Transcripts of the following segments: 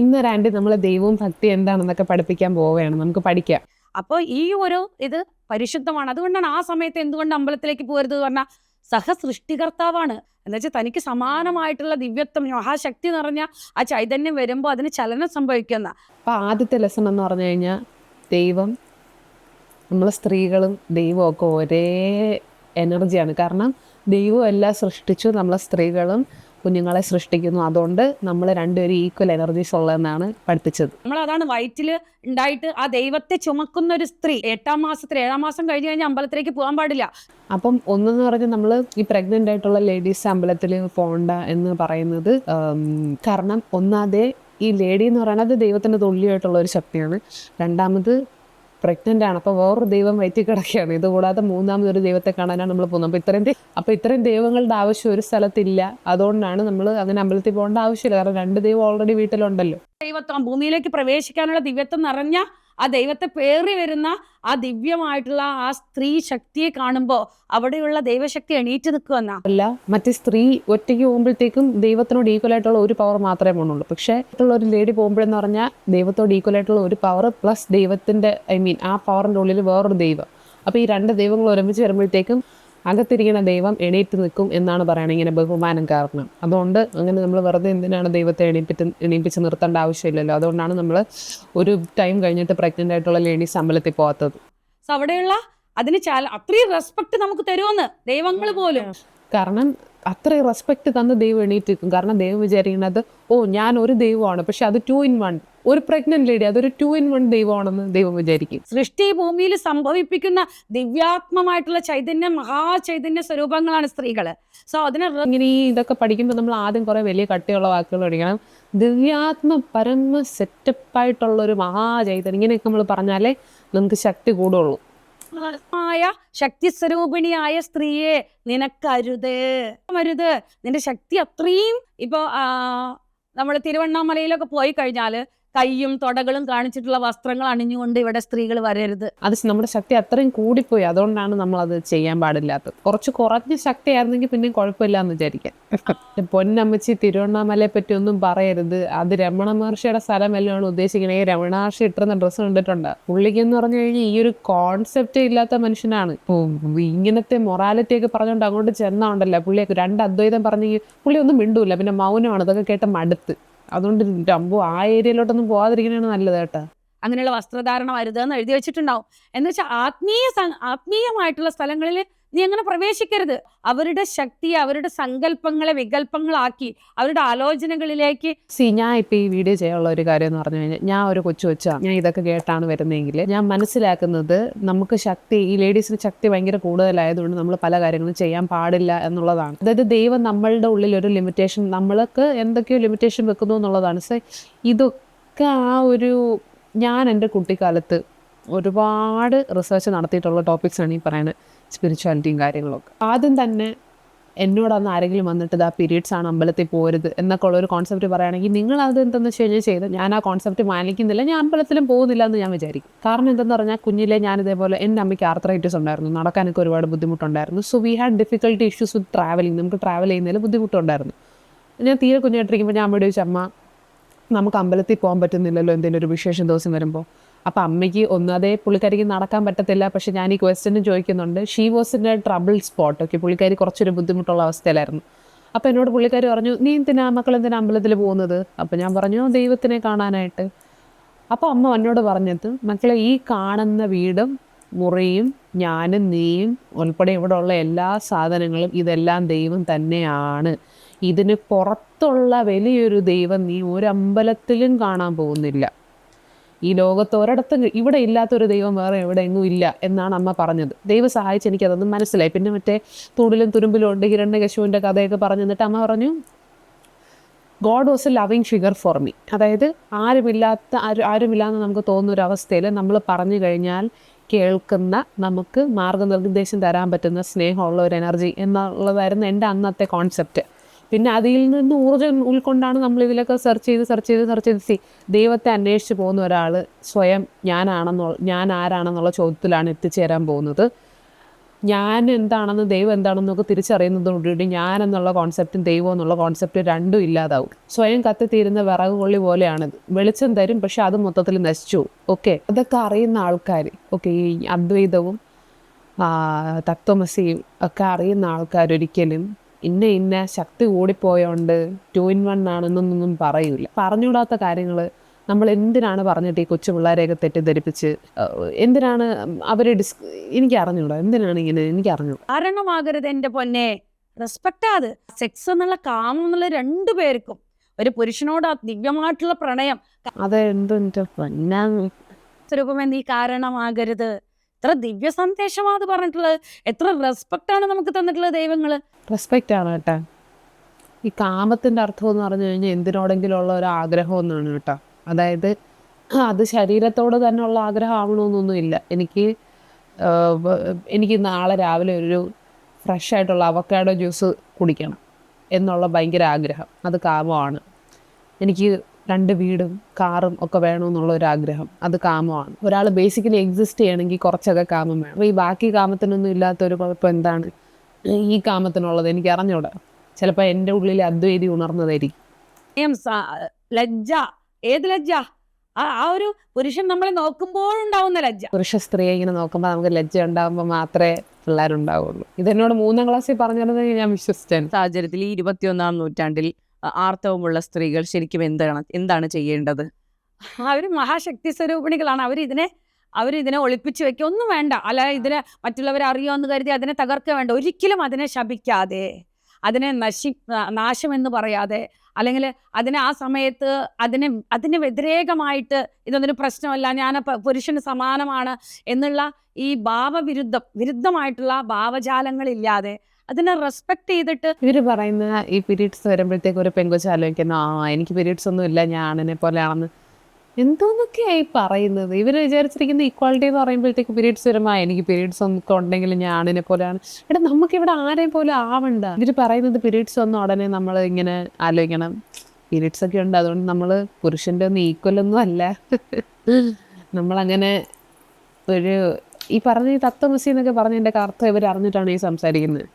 ഇന്നൊരു ആൻറ്റി നമ്മൾ ദൈവവും ഭക്തി എന്താണെന്നൊക്കെ പഠിപ്പിക്കാൻ പോവുകയാണ്. നമുക്ക് പഠിക്കാം. അപ്പോൾ ഈ ഒരു ഇത് പരിശുദ്ധമാണ്. അതുകൊണ്ടാണ് ആ സമയത്ത് എന്തുകൊണ്ട് അമ്പലത്തിലേക്ക് പോകരുത് പറഞ്ഞാൽ സഹസൃഷ്ടികർത്താവാണ്. എന്നുവെച്ചാൽ തനിക്ക് സമാനമായിട്ടുള്ള ദിവ്യത്വം മഹാശക്തി നിറഞ്ഞ ആ ചൈതന്യം വരുമ്പോൾ അതിന് ചലനം സംഭവിക്കുന്ന. അപ്പോൾ ആദ്യത്തെ ലെസൺ എന്ന് പറഞ്ഞു കഴിഞ്ഞാൽ ദൈവം, നമ്മൾ സ്ത്രീകളും ദൈവവും ഒക്കെ ഒരേ എനർജിയാണ്. കാരണം ദൈവം എല്ലാം സൃഷ്ടിച്ചു, നമ്മളെ സ്ത്രീകളും കുഞ്ഞുങ്ങളെ സൃഷ്ടിക്കുന്നു. അതുകൊണ്ട് നമ്മൾ രണ്ടുപേരും ഈക്വൽ എനർജീസ് ഉള്ളതെന്നാണ് പഠിപ്പിച്ചത്. നമ്മൾ അതാണ് വയറ്റിൽ ഉണ്ടായിട്ട് ആ ദൈവത്തെ ചുമക്കുന്ന ഒരു സ്ത്രീ 8-ാം മാസത്തിൽ 7-ാം മാസം കഴിഞ്ഞ് കഴിഞ്ഞാൽ അമ്പലത്തിലേക്ക് പോകാൻ പാടില്ല. അപ്പം ഒന്നെന്ന് പറഞ്ഞാൽ നമ്മൾ ഈ പ്രഗ്നൻ്റ് ആയിട്ടുള്ള ലേഡീസ് അമ്പലത്തിൽ പോകണ്ട എന്ന് പറയുന്നത് കാരണം ഒന്നാമതേ ഈ ലേഡി എന്ന് പറയുന്നത് ദൈവത്തിൻ്റെ തുല്യമായിട്ടുള്ള ഒരു ശക്തിയാണ്. രണ്ടാമത് പ്രഗ്നൻ്റ് ആണ്, അപ്പോൾ വേറൊരു ദൈവം വയറ്റി കിടക്കുകയാണ്. ഇതുകൂടാതെ മൂന്നാമതൊരു ദൈവത്തെ കാണാനാണ് നമ്മൾ പോകുന്നത്. അപ്പോൾ ഇത്രയും ദൈവങ്ങളുടെ ആവശ്യം ഒരു സ്ഥലത്തില്ല. അതുകൊണ്ടാണ് നമ്മൾ അങ്ങനെ അമ്പലത്തിൽ പോകേണ്ട ആവശ്യമില്ല. കാരണം രണ്ട് ദൈവം ഓൾറെഡി വീട്ടിലുണ്ടല്ലോ. ദൈവത്വം ഭൂമിയിലേക്ക് പ്രവേശിക്കാനുള്ള ദിവ്യത്വം നിറഞ്ഞ ആ ദൈവത്തെ പേറി വരുന്ന ആ ദിവ്യമായിട്ടുള്ള ആ സ്ത്രീ ശക്തിയെ കാണുമ്പോൾ അവിടെയുള്ള ദൈവശക്തി എണീറ്റ് നിൽക്കുമെന്നാ. അല്ല, മറ്റേ സ്ത്രീ ഒറ്റയ്ക്ക് പോകുമ്പോഴത്തേക്കും ദൈവത്തിനോട് ഈക്വൽ ആയിട്ടുള്ള ഒരു പവർ മാത്രമേ പോകുന്നുള്ളൂ. പക്ഷേ ഒരു ലേഡി പോകുമ്പോഴെന്ന് പറഞ്ഞാൽ ദൈവത്തോട് ഈക്വൽ ആയിട്ടുള്ള ഒരു പവർ പ്ലസ് ദൈവത്തിൻ്റെ ആ പവറിൻ്റെ ഉള്ളിൽ വേറൊരു ദൈവം. അപ്പോൾ ഈ രണ്ട് ദൈവങ്ങൾ ഒരുമിച്ച് വരുമ്പോഴത്തേക്കും അകത്തിരിക്കുന്ന ദൈവം എണീറ്റ് നിൽക്കും എന്നാണ് പറയുന്നത്, ഇങ്ങനെ ബഹുമാനം കാരണം. അതുകൊണ്ട് അങ്ങനെ നമ്മൾ വെറുതെ എന്തിനാണ് ദൈവത്തെ എണീപ്പിച്ച് നിർത്തേണ്ട ആവശ്യമില്ലല്ലോ. അതുകൊണ്ടാണ് നമ്മൾ ഒരു ടൈം കഴിഞ്ഞിട്ട് പ്രഗ്നൻ്റ് ആയിട്ടുള്ള ലേഡീസ് അമ്പലത്തിൽ പോകാത്തത്. സോ അവിടെയുള്ള അതിന് അത്രയും റെസ്പെക്ട് നമുക്ക് തരുമെന്ന് ദൈവങ്ങൾ പോലും. കാരണം അത്രയും റെസ്പെക്ട് തന്ന് ദൈവം എണീറ്റ് നിൽക്കും. കാരണം ദൈവം വിചാരിക്കുന്നത് ഞാൻ ഒരു ദൈവമാണ്, പക്ഷെ അത് 2 in 1. ഒരു പ്രഗ്നന്റ് ലേഡി അതൊരു 2 in 1 ദൈവമാണെന്ന് ദൈവം വിചാരിക്കും. സൃഷ്ടി ഭൂമിയിൽ സംഭവിപ്പിക്കുന്ന ദിവ്യാത്മമായിട്ടുള്ള ചൈതന്യ മഹാചൈതന്യ സ്വരൂപങ്ങളാണ് സ്ത്രീകള്. സോ അതിനെ ഇങ്ങനെ ഇതൊക്കെ പഠിക്കുമ്പോൾ നമ്മൾ ആദ്യം കുറെ വലിയ കട്ടിയുള്ള വാക്കുകൾ പഠിക്കണം. ദിവ്യാത്മ പരമ സെറ്റപ്പായിട്ടുള്ളൊരു മഹാചൈതന്യം ഇങ്ങനെയൊക്കെ നമ്മൾ പറഞ്ഞാലേ നമുക്ക് ശക്തി കൂടുള്ളൂ. ശക്തി സ്വരൂപിണിയായ സ്ത്രീയെ നിനക്കരുത് നിന്റെ ശക്തി അത്രയും. ഇപ്പൊ നമ്മൾ തിരുവണ്ണാമലയിലൊക്കെ പോയി കഴിഞ്ഞാല് കയ്യും തൊടകളും കാണിച്ചിട്ടുള്ള വസ്ത്രങ്ങൾ അണിഞ്ഞുകൊണ്ട് ഇവിടെ സ്ത്രീകൾ വരരുത്. അത് നമ്മുടെ ശക്തി അത്രയും കൂടിപ്പോയി. അതുകൊണ്ടാണ് നമ്മൾ അത് ചെയ്യാൻ പാടില്ലാത്തത്. കുറച്ച് കുറഞ്ഞ ശക്തി ആയിരുന്നെങ്കിൽ പിന്നെയും കുഴപ്പമില്ല എന്ന് വിചാരിക്കാം. പൊന്നമ്മച്ചി തിരുവണ്ണാമലയെ പറ്റി ഒന്നും പറയരുത്, അത് രമണ മഹർഷിയുടെ സ്ഥലമെല്ലാം ഉദ്ദേശിക്കണേ. രമണ മഹർഷി ഇട്ടിരുന്ന ഡ്രസ്സ് കണ്ടിട്ടുണ്ട്. പുള്ളിക്ക് എന്ന് പറഞ്ഞു കഴിഞ്ഞാൽ ഈ ഒരു കോൺസെപ്റ്റ് ഇല്ലാത്ത മനുഷ്യനാണ്. ഇങ്ങനത്തെ മൊറാലിറ്റി ഒക്കെ പറഞ്ഞുകൊണ്ട് അങ്ങോട്ട് ചെന്നുണ്ടല്ലോ പുള്ളിയൊക്കെ 2 അദ്വൈതം പറഞ്ഞ് പുള്ളി ഒന്നും മിണ്ടൂല, പിന്നെ മൗനമാണ്. അതൊക്കെ കേട്ട മടുത്ത്. അതുകൊണ്ട് ആ ഏരിയയിലോട്ടൊന്നും പോകാതിരിക്കണതാണ് നല്ലത് കേട്ടോ. അങ്ങനെയുള്ള വസ്ത്രധാരണം അരുതെന്ന് എഴുതി വെച്ചിട്ടുണ്ടാവും. എന്ന് വെച്ചാൽ ആത്മീയമായിട്ടുള്ള സ്ഥലങ്ങളിൽ നീ അങ്ങനെ പ്രവേശിക്കരുത്. അവരുടെ ശക്തി അവരുടെ സങ്കല്പങ്ങളെ വികല്പങ്ങളാക്കി അവരുടെ ആലോചനകളിലേക്ക്. ഞാൻ ഇപ്പം ഈ വീഡിയോ ചെയ്യാനുള്ള ഒരു കാര്യം എന്ന് പറഞ്ഞു കഴിഞ്ഞാൽ, ഞാൻ ഒരു കൊച്ചു വെച്ചാ ഞാൻ ഇതൊക്കെ കേട്ടാണ് വരുന്നതെങ്കിൽ ഞാൻ മനസ്സിലാക്കുന്നത് നമുക്ക് ശക്തി, ഈ ലേഡീസിന് ശക്തി ഭയങ്കര കൂടുതലായതുകൊണ്ട് നമ്മൾ പല കാര്യങ്ങളും ചെയ്യാൻ പാടില്ല എന്നുള്ളതാണ്. അതായത് ദൈവം നമ്മളുടെ ഉള്ളിൽ ഒരു ലിമിറ്റേഷൻ, നമ്മൾക്ക് എന്തൊക്കെയോ ലിമിറ്റേഷൻ വെക്കുന്നു എന്നുള്ളതാണ്. സോ ഇതൊക്കെ ഞാൻ എൻ്റെ കുട്ടിക്കാലത്ത് ഒരുപാട് റിസർച്ച് നടത്തിയിട്ടുള്ള ടോപ്പിക്സാണ് ഈ പറയുന്നത്, സ്പിരിച്വാലിറ്റിയും കാര്യങ്ങളൊക്കെ. ആദ്യം തന്നെ എന്നോടന്ന് ആരെങ്കിലും വന്നിട്ട് പീരീഡ്സ് ആണ് അമ്പലത്തിൽ പോരുത് എന്നൊക്കെ ഉള്ളൊരു കോൺസെപ്റ്റ് പറയുകയാണെങ്കിൽ നിങ്ങൾ അത് എന്തെന്ന് വെച്ച് കഴിഞ്ഞാൽ ചെയ്ത് ഞാൻ ആ കോൺസെപ്റ്റ് മാനിക്കുന്നില്ല, ഞാൻ അമ്പലത്തിലും പോകുന്നില്ല എന്ന് ഞാൻ വിചാരിക്കും. കാരണം എന്തെന്ന് പറഞ്ഞാൽ കുഞ്ഞിലെ ഞാനിതേപോലെ എൻ്റെ അമ്മയ്ക്ക് ആർത്രൈറ്റിസ് ഉണ്ടായിരുന്നു, നടക്കാനൊക്കെ ഒരുപാട് ബുദ്ധിമുട്ടുണ്ടായിരുന്നു. So we had difficulty issues with travelling. നമുക്ക് ട്രാവൽ ചെയ്യുന്നതിൽ ബുദ്ധിമുട്ടുണ്ടായിരുന്നു. ഞാൻ തീരെ കുഞ്ഞായിട്ടിരിക്കുമ്പോൾ ഞാൻ അമ്മയോട് ചോദിച്ചു, അമ്മ നമുക്ക് അമ്പലത്തിൽ പോകാൻ പറ്റുന്നില്ലല്ലോ എന്തെങ്കിലും ഒരു വിശേഷ ദിവസം വരുമ്പോൾ. അപ്പോൾ അമ്മയ്ക്ക് ഒന്നാതെ പുള്ളിക്കാരിക്ക് നടക്കാൻ പറ്റത്തില്ല. പക്ഷേ ഞാൻ ഈ ക്വസ്റ്റ്യനും ചോദിക്കുന്നുണ്ട്. She was in A trouble spot. Okay, പുള്ളിക്കാരി കുറച്ചൊരു ബുദ്ധിമുട്ടുള്ള അവസ്ഥയിലായിരുന്നു. അപ്പോൾ എന്നോട് പുള്ളിക്കാരി പറഞ്ഞു, നീ മക്കൾ എന്തിനാ അമ്പലത്തിൽ പോകുന്നത്? അപ്പോൾ ഞാൻ പറഞ്ഞു, ദൈവത്തിനെ കാണാനായിട്ട്. അപ്പോൾ അമ്മ എന്നോട് പറഞ്ഞത്, മക്കളെ ഈ കാണുന്ന വീടും മുറിയും ഞാനും നീയും ഉൾപ്പെടെ ഇവിടെ ഉള്ള എല്ലാ സാധനങ്ങളും ഇതെല്ലാം ദൈവം തന്നെയാണ്. ഇതിന് പുറത്തുള്ള വലിയൊരു ദൈവം നീ ഒരു അമ്പലത്തിലും കാണാൻ പോകുന്നില്ല. ഈ ലോകത്ത് ഒരിടത്തും ഇവിടെ ഇല്ലാത്തൊരു ദൈവം വേറെ എവിടെ എങ്ങും ഇല്ല എന്നാണ് അമ്മ പറഞ്ഞത്. ദൈവം സഹായിച്ച് എനിക്കതൊന്നും മനസ്സിലായി. പിന്നെ മറ്റേ തൂണിലും തുരുമ്പിലും ഉണ്ട് ഹിരണ്യകശിപുവിൻ്റെ കഥയൊക്കെ പറഞ്ഞു തന്നിട്ട് അമ്മ പറഞ്ഞു, God was A loving figure for me. അതായത് ആരുമില്ലാന്ന് നമുക്ക് തോന്നുന്നൊരവസ്ഥയിൽ നമ്മൾ പറഞ്ഞു കഴിഞ്ഞാൽ കേൾക്കുന്ന, നമുക്ക് മാർഗനിർദ്ദേശം തരാൻ പറ്റുന്ന സ്നേഹമുള്ള ഒരു എനർജി എന്നുള്ളതായിരുന്നു എൻ്റെ അന്നത്തെ കോൺസെപ്റ്റ്. പിന്നെ അതിൽ നിന്ന് ഊർജ്ജം ഉൾക്കൊണ്ടാണ് നമ്മൾ ഇതിലൊക്കെ സെർച്ച് ചെയ്ത് ദൈവത്തെ അന്വേഷിച്ച് പോകുന്ന ഒരാൾ സ്വയം ഞാൻ ആരാണെന്നുള്ള ചോദ്യത്തിലാണ് എത്തിച്ചേരാൻ പോകുന്നത്. ഞാൻ എന്താണെന്ന് ദൈവം എന്താണെന്നൊക്കെ തിരിച്ചറിയുന്നതോടുകൂടി ഞാൻ എന്നുള്ള കോൺസെപ്റ്റും ദൈവം എന്നുള്ള കോൺസെപ്റ്റ് രണ്ടും ഇല്ലാതാവും. സ്വയം കത്തിത്തീരുന്ന വിറക് കൊള്ളി പോലെയാണിത്. വെളിച്ചം തരും, പക്ഷെ അത് മൊത്തത്തിൽ നശിച്ചു. ഓക്കെ, അതൊക്കെ അറിയുന്ന ആൾക്കാർ, ഓക്കെ, ഈ അദ്വൈതവും തത്വമസിയും ഒക്കെ അറിയുന്ന ആൾക്കാർ ഒരിക്കലും ഇന്ന ശക്തി കൂടിപ്പോയോണ്ട് 2 in 1 ആണെന്നൊന്നും പറയൂല. പറഞ്ഞുകൂടാത്ത കാര്യങ്ങൾ നമ്മൾ എന്തിനാണ് പറഞ്ഞിട്ട് ഈ കൊച്ചു പിള്ളേരെയൊക്കെ തെറ്റിദ്ധരിപ്പിച്ച് എന്തിനാണ് അവരെ എനിക്ക് അറിഞ്ഞൂടാ, എന്തിനാണ് ഇങ്ങനെ, എനിക്ക് അറിഞ്ഞൂടാ. കാരണമാകരുത് എൻ്റെ പൊന്നെ. റെസ്പെക്റ്റ് അത്. സെക്സ് എന്നുള്ള കാമം എന്നുള്ള 2 പേർക്കും ഒരു പുരുഷനോട് ആ ദിവ്യമായിട്ടുള്ള പ്രണയം അതെന്തോ സ്വരൂപമേ നീ കാരണമാകരുത്. എത്ര ദിവ്യ സന്ദേശമാണ് അത് പറഞ്ഞിട്ടുള്ളത്. എത്ര റെസ്പെക്റ്റ് ആണ് നമുക്ക് തന്നിട്ടുള്ളത് ദൈവങ്ങള്. റെസ്പെക്റ്റ് ആണ് കേട്ടോ. ഈ കാമത്തിൻ്റെ അർത്ഥം എന്ന് പറഞ്ഞു കഴിഞ്ഞാൽ എന്തിനോടെങ്കിലും ഉള്ള ഒരു ആഗ്രഹം എന്നാണ് കേട്ടോ. അതായത് അത് ശരീരത്തോട് തന്നെ ഉള്ള ആഗ്രഹം ആവണമെന്നൊന്നുമില്ല. എനിക്ക് നാളെ രാവിലെ ഒരു ഫ്രഷ് ആയിട്ടുള്ള അവക്കാഡോ ജ്യൂസ് കുടിക്കണം എന്നുള്ള ഭയങ്കര ആഗ്രഹം, അത് കാമമാണ്. എനിക്ക് 2 വീടും കാറും ഒക്കെ വേണമെന്നുള്ള ഒരു ആഗ്രഹം, അത് കാമമാണ്. ഒരാൾ ബേസിക്കലി എക്സിസ്റ്റ് ചെയ്യണമെങ്കിൽ കുറച്ചൊക്കെ കാമം വേണം. അപ്പോൾ ഈ ബാക്കി കാമത്തിനൊന്നും ഇല്ലാത്തൊരു കുഴപ്പം എന്താണ് ഈ കാമത്തിനുള്ളത് എനിക്ക് അറിഞ്ഞൂടാ. ചിലപ്പോൾ എൻ്റെ ഉള്ളിൽ അദ്വൈതി ഉണർന്നതായിരിക്കും. ലജ്ജ, ഏത് ലജ്ജ? ആ ഒരു പുരുഷൻ നമ്മളെ നോക്കുമ്പോഴുണ്ടാവുന്ന ലജ്ജ. പുരുഷ സ്ത്രീയെ ഇങ്ങനെ നോക്കുമ്പോൾ നമുക്ക് ലജ്ജ ഉണ്ടാകുമ്പോൾ മാത്രമേ പിള്ളേരുണ്ടാവുള്ളൂ. ഇതെന്നോട് 3ാം ക്ലാസ്സിൽ പറഞ്ഞിരുന്നെങ്കിൽ ഞാൻ വിശ്വസിച്ചേനെ. സാഹചര്യത്തിൽ ഈ 21ാം നൂറ്റാണ്ടിൽ ആർത്തവമുള്ള സ്ത്രീകൾ ശരിക്കും എന്താണ് ചെയ്യേണ്ടത്? അവര് മഹാശക്തി സ്വരൂപിണികളാണ്. അവരിതിനെ ഒളിപ്പിച്ചു വെക്കുക ഒന്നും വേണ്ട. അല്ല, ഇതിനെ മറ്റുള്ളവരെ അറിയുമെന്ന് കരുതി അതിനെ തകർക്കുക വേണ്ട. ഒരിക്കലും അതിനെ ശപിക്കാതെ, അതിനെ നാശമെന്ന് പറയാതെ, അല്ലെങ്കിൽ അതിനെ ആ സമയത്ത് അതിന് വ്യതിരേകമായിട്ട് ഇതൊന്നൊരു പ്രശ്നമല്ല, ഞാൻ പുരുഷന് സമാനമാണ് എന്നുള്ള ഈ വിരുദ്ധമായിട്ടുള്ള ഭാവജാലങ്ങളില്ലാതെ അതിനെ റെസ്പെക്ട് ചെയ്തിട്ട് ഇവർ പറയുന്ന ഈ പീരീഡ്സ് വരുമ്പോഴത്തേക്ക് ഒരു പെങ്കൊച്ച് ആലോചിക്കുന്ന എനിക്ക് പീരീഡ്സ് ഒന്നും ഇല്ല, ഞാൻ ആണിനെ പോലെയാണെന്ന്. എന്തോന്നൊക്കെയായി പറയുന്നത്. ഇവർ വിചാരിച്ചിരിക്കുന്ന ഈക്വാളിറ്റി എന്ന് പറയുമ്പോഴത്തേക്ക് പീരീഡ്സ് വരുമ്പോൾ എനിക്ക് പീരീഡ്സ് ഒന്നും ഉണ്ടെങ്കിൽ ഞാൻ ആണിനെ പോലെയാണ്. എടാ, നമുക്കിവിടെ ആരെയും പോലെ ആവണ്ട. ഇവർ പറയുന്നത് പീരീഡ്സ് വന്ന ഉടനെ നമ്മൾ ഇങ്ങനെ ആലോചിക്കണം, പീരീഡ്സ് ഒക്കെ ഉണ്ട് അതുകൊണ്ട് നമ്മൾ പുരുഷൻ്റെ ഒന്നും ഈക്വലൊന്നും അല്ല. നമ്മളങ്ങനെ ഈ പറഞ്ഞ ഈ തത്വമസി എന്നൊക്കെ പറഞ്ഞതിൻ്റെ അർത്ഥം ഇവർ അറിഞ്ഞിട്ടാണ് ഈ സംസാരിക്കുന്നത്.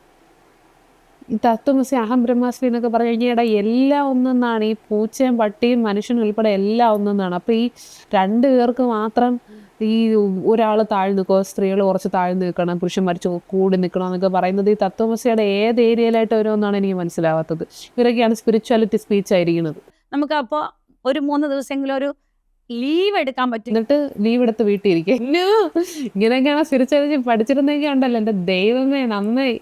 ഈ തത്വമസി അഹം ബ്രഹ്മാസ്മി എന്നൊക്കെ പറഞ്ഞു കഴിഞ്ഞാൽ എല്ലാം ഒന്നെന്നാണ്. ഈ പൂച്ചയും പട്ടിയും മനുഷ്യനും ഉൾപ്പെടെ എല്ലാം ഒന്നെന്നാണ്. അപ്പോൾ ഈ 2 പേർക്ക് മാത്രം ഈ ഒരാൾ താഴ്ന്നു നിൽക്കുക, സ്ത്രീകൾ കുറച്ച് താഴ്ന്നു നിൽക്കണം, പുരുഷന്മാർ കൂടി നിൽക്കണം എന്നൊക്കെ പറയുന്നത് ഈ തത്വമസിയുടെ ഏത് ഏരിയയിലായിട്ട് വരുമെന്നാണ് എനിക്ക് മനസ്സിലാവാത്തത്. ഇവരൊക്കെയാണ് സ്പിരിച്വാലിറ്റി സ്പീച്ച് ആയിരിക്കുന്നത്. നമുക്ക് അപ്പോൾ ഒരു 3 ദിവസമെങ്കിലും ഒരു ലീവ് എടുക്കാൻ പറ്റും. എന്നിട്ട് ലീവ് എടുത്ത് വീട്ടിൽ ഇരിക്കുക. ഇങ്ങനെയൊക്കെയാണ് സ്പിരിച്വാലിറ്റി പഠിച്ചിരുന്നെങ്കിൽ ഉണ്ടല്ലോ എൻ്റെ ദൈവമേ, നന്നായി.